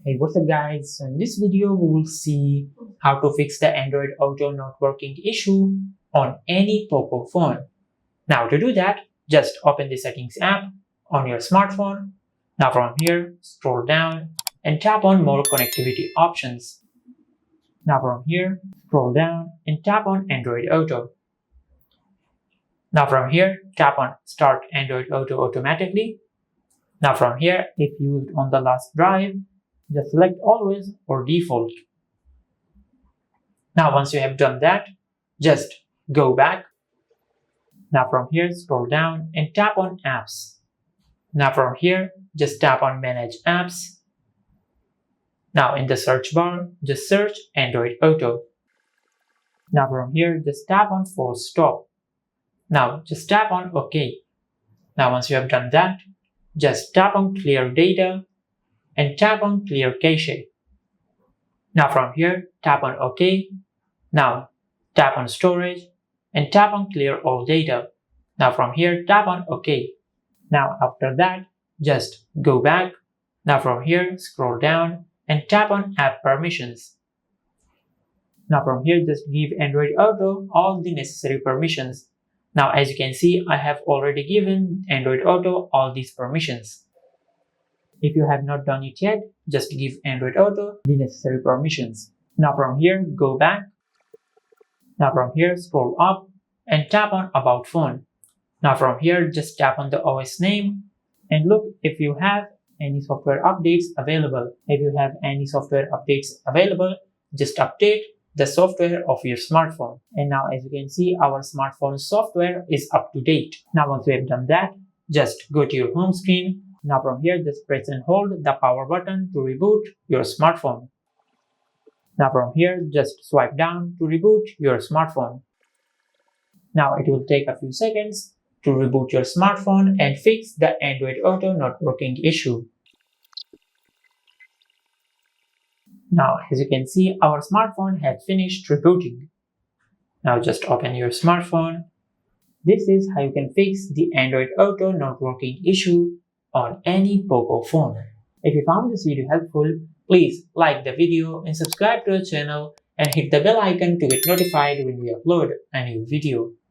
Hey, what's up guys? So in this video we will see how to fix the Android Auto not working issue on any Poco phone. Now to do that, just open the settings app on your smartphone. Now from here, scroll down and tap on more connectivity options. Now from here, scroll down and tap on Android Auto. Now from here, tap on Start Android Auto automatically. Now from here, if used on the last drive, just select Always or Default. Now once you have done that, just go back. Now from here, scroll down and tap on Apps. Now from here, just tap on Manage Apps. Now in the search bar, just search Android Auto. Now from here, just tap on Force Stop. Now just tap on OK. Now once you have done that, just tap on Clear Data and tap on Clear Cache. Now from here, tap on OK. Now tap on Storage and tap on Clear All Data. Now from here, tap on OK. Now after that, just go back. Now from here, scroll down and tap on App Permissions. Now from here, just give Android Auto all the necessary permissions. Now as you can see, I have already given Android Auto all these permissions. If you have not done it yet, just give Android Auto the necessary permissions. Now from here, go back. Now from here, scroll up and tap on About Phone. Now from here, just tap on the OS name and look if you have any software updates available. If you have any software updates available, just update the software of your smartphone. And now as you can see, our smartphone software is up to date. Now once we have done that, just go to your home screen. Now from here, just press and hold the power button to reboot your smartphone. Now from here, just swipe down to reboot your smartphone. Now it will take a few seconds to reboot your smartphone and fix the Android Auto not working issue. Now as you can see, our smartphone has finished rebooting. Now just open your smartphone. This is how you can fix the Android Auto not working issue on any Poco phone. If you found this video helpful, please like the video and subscribe to our channel and hit the bell icon to get notified when we upload a new video.